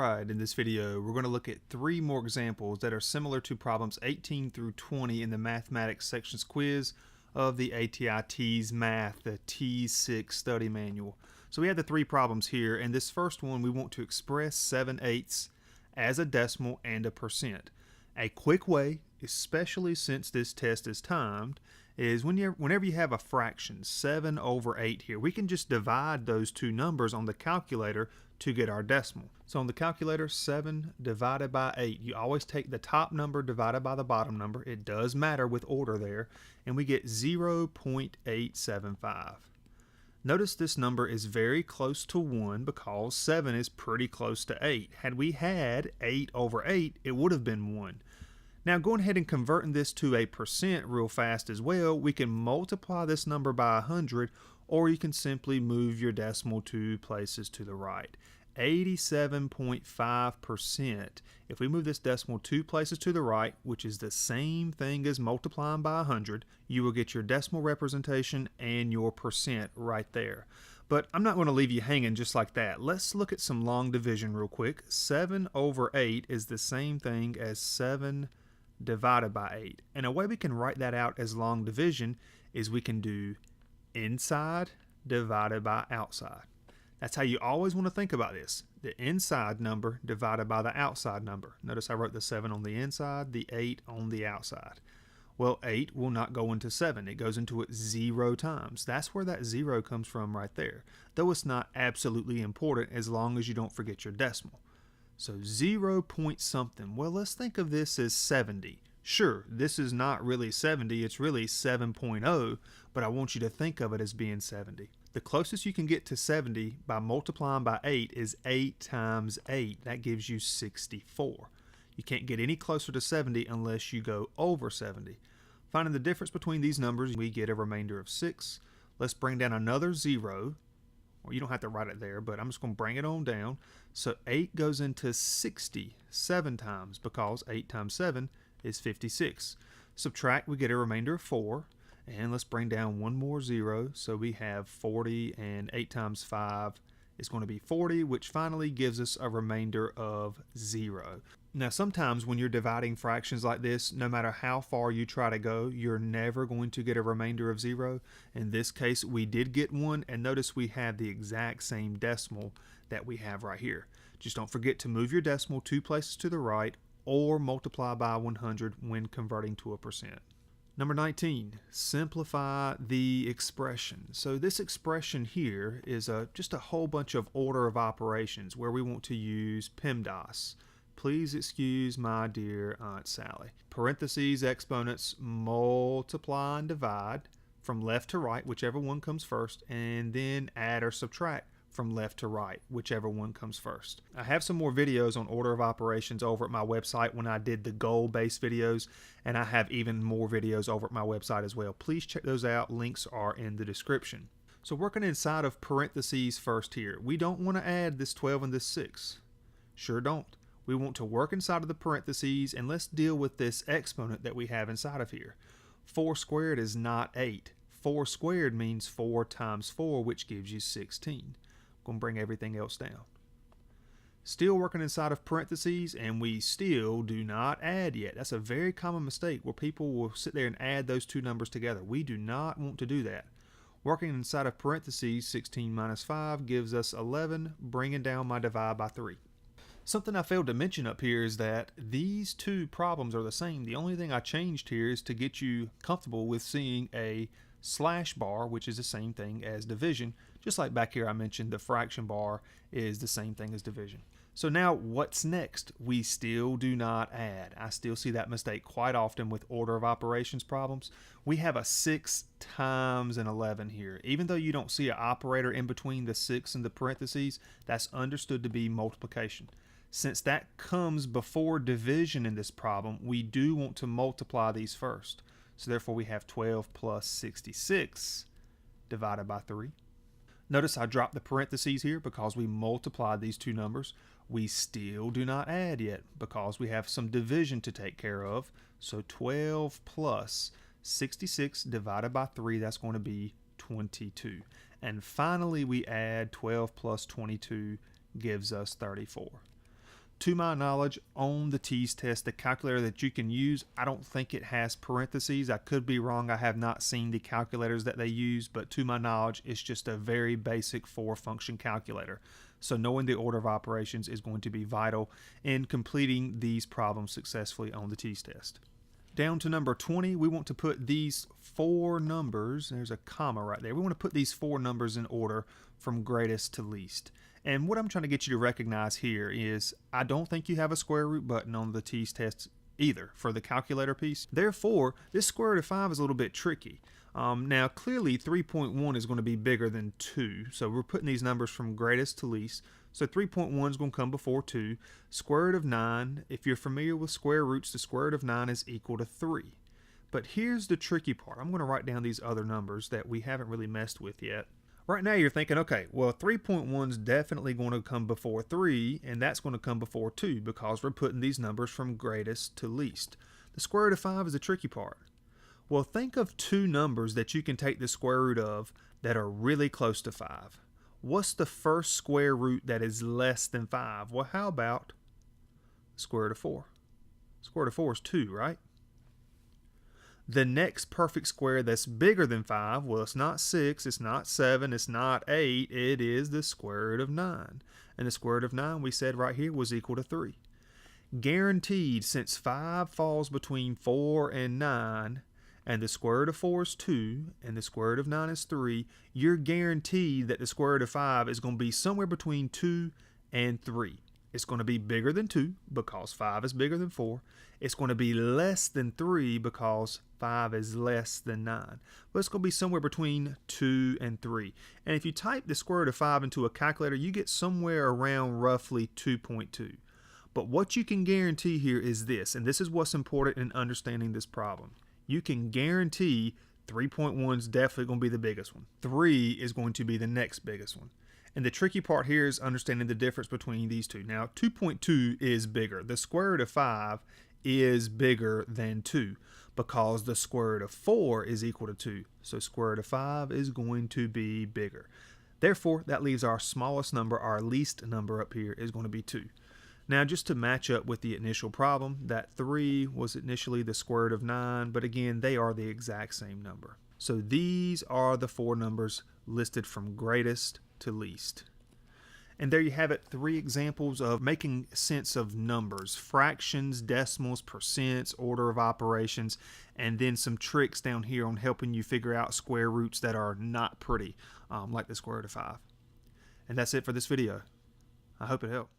Alright, in this video we're going to look at 3 more examples that are similar to problems 18 through 20 in the mathematics sections quiz of the ATI TEAS Math, the TEAS 6 study manual. So we have the 3 problems here, and this first one we want to express 7/8 as a decimal and a percent. A quick way, especially since this test is timed, is whenever you have a fraction, 7/8 here, we can just divide those two numbers on the calculator to get our decimal. So on the calculator, 7 divided by 8, you always take the top number divided by the bottom number. It does matter with order there, and we get 0.875. Notice this number is very close to 1 because 7 is pretty close to 8. Had we had 8/8, it would have been 1. Now going ahead and converting this to a percent real fast as well, we can multiply this number by 100, or you can simply move your decimal 2 places to the right. 87.5%. If we move this decimal 2 places to the right, which is the same thing as multiplying by 100, you will get your decimal representation and your percent right there. But I'm not going to leave you hanging just like that. Let's look at some long division real quick. 7/8 is the same thing as 7 divided by 8. And a way we can write that out as long division is we can do inside divided by outside. That's how you always want to think about this. The inside number divided by the outside number. Notice I wrote the 7 on the inside, the 8 on the outside. Well, 8 will not go into 7. It goes into it 0 times. That's where that 0 comes from right there. Though it's not absolutely important as long as you don't forget your decimal. So 0 point something. Well, let's think of this as 70. Sure, this is not really 70, it's really 7.0, but I want you to think of it as being 70. The closest you can get to 70 by multiplying by 8 is 8 times 8. That gives you 64. You can't get any closer to 70 unless you go over 70. Finding the difference between these numbers, we get a remainder of 6. Let's bring down another 0. Well, you don't have to write it there, but I'm just going to bring it on down. So 8 goes into 60 7 times because 8 times 7 is 56. Subtract, we get a remainder of 4. And let's bring down one more 0. So we have 40, and 8 times 5 is going to be 40, which finally gives us a remainder of 0. Now sometimes when you're dividing fractions like this, no matter how far you try to go, you're never going to get a remainder of 0. In this case, we did get 1, and notice we have the exact same decimal that we have right here. Just don't forget to move your decimal 2 places to the right or multiply by 100 when converting to a percent. Number 19, simplify the expression. So this expression here is just a whole bunch of order of operations where we want to use PEMDAS. Please excuse my dear Aunt Sally. Parentheses, exponents, multiply and divide from left to right, whichever one comes first, and then add or subtract from left to right, whichever one comes first. I have some more videos on order of operations over at my website when I did the goal-based videos, and I have even more videos over at my website as well. Please check those out. Links are in the description. So working inside of parentheses first here, we don't want to add this 12 and this 6. Sure don't. We want to work inside of the parentheses, and let's deal with this exponent that we have inside of here. 4 squared is not 8. 4 squared means 4 times 4, which gives you 16. Going to bring everything else down. Still working inside of parentheses, and we still do not add yet. That's a very common mistake where people will sit there and add those two numbers together. We do not want to do that. Working inside of parentheses, 16 minus 5 gives us 11, bringing down my divide by 3. Something I failed to mention up here is that these two problems are the same. The only thing I changed here is to get you comfortable with seeing a slash bar, which is the same thing as division. Just like back here I mentioned, the fraction bar is the same thing as division. So now what's next? We still do not add. I still see that mistake quite often with order of operations problems. We have a 6 times an 11 here. Even though you don't see an operator in between the 6 and the parentheses, that's understood to be multiplication. Since that comes before division in this problem, we do want to multiply these first. So therefore we have 12 plus 66 divided by 3. Notice I dropped the parentheses here because we multiplied these two numbers. We still do not add yet because we have some division to take care of. So 12 plus 66 divided by 3, that's going to be 22. And finally we add 12 plus 22 gives us 34. to my knowledge, on the TEAS test, the calculator that you can use, I don't think it has parentheses. I could be wrong. I have not seen the calculators that they use, but to my knowledge, it's just a very basic 4-function calculator. So knowing the order of operations is going to be vital in completing these problems successfully on the TEAS test. Down to number 20, we want to put these 4 numbers, there's a comma right there, we want to put these 4 numbers in order from greatest to least. And what I'm trying to get you to recognize here is I don't think you have a square root button on the TEAS test either for the calculator piece. Therefore, this square root of 5 is a little bit tricky. Now clearly 3.1 is going to be bigger than 2, so we're putting these numbers from greatest to least. So 3.1 is going to come before 2. Square root of 9, if you're familiar with square roots, the square root of 9 is equal to 3. But here's the tricky part. I'm going to write down these other numbers that we haven't really messed with yet. Right now you're thinking, okay, well 3.1 is definitely going to come before 3, and that's going to come before 2 because we're putting these numbers from greatest to least. The square root of 5 is the tricky part. Well, think of 2 numbers that you can take the square root of that are really close to 5. What's the first square root that is less than 5? Well, how about square root of 4? Square root of 4 is 2, right? The next perfect square that's bigger than 5, well, it's not 6, it's not 7, it's not 8, it is the square root of 9. And the square root of 9, we said right here, was equal to 3. Guaranteed, since 5 falls between 4 and 9, and the square root of 4 is 2, and the square root of 9 is 3, you're guaranteed that the square root of 5 is going to be somewhere between 2 and 3. It's going to be bigger than 2 because 5 is bigger than 4. It's going to be less than 3 because 5 is less than 9. But it's going to be somewhere between 2 and 3. And if you type the square root of 5 into a calculator, you get somewhere around roughly 2.2. But what you can guarantee here is this, and this is what's important in understanding this problem. You can guarantee 3.1 is definitely going to be the biggest one. 3 is going to be the next biggest one. And the tricky part here is understanding the difference between these two. Now, 2.2 is bigger. The square root of 5 is bigger than 2 because the square root of 4 is equal to 2. So square root of 5 is going to be bigger. Therefore, that leaves our smallest number, our least number up here, is going to be 2. Now, just to match up with the initial problem, that 3 was initially the square root of 9, but again, they are the exact same number. So these are the 4 numbers listed from greatest to least. And there you have it, 3 examples of making sense of numbers: fractions, decimals, percents, order of operations, and then some tricks down here on helping you figure out square roots that are not pretty, like the square root of 5. And that's it for this video. I hope it helped.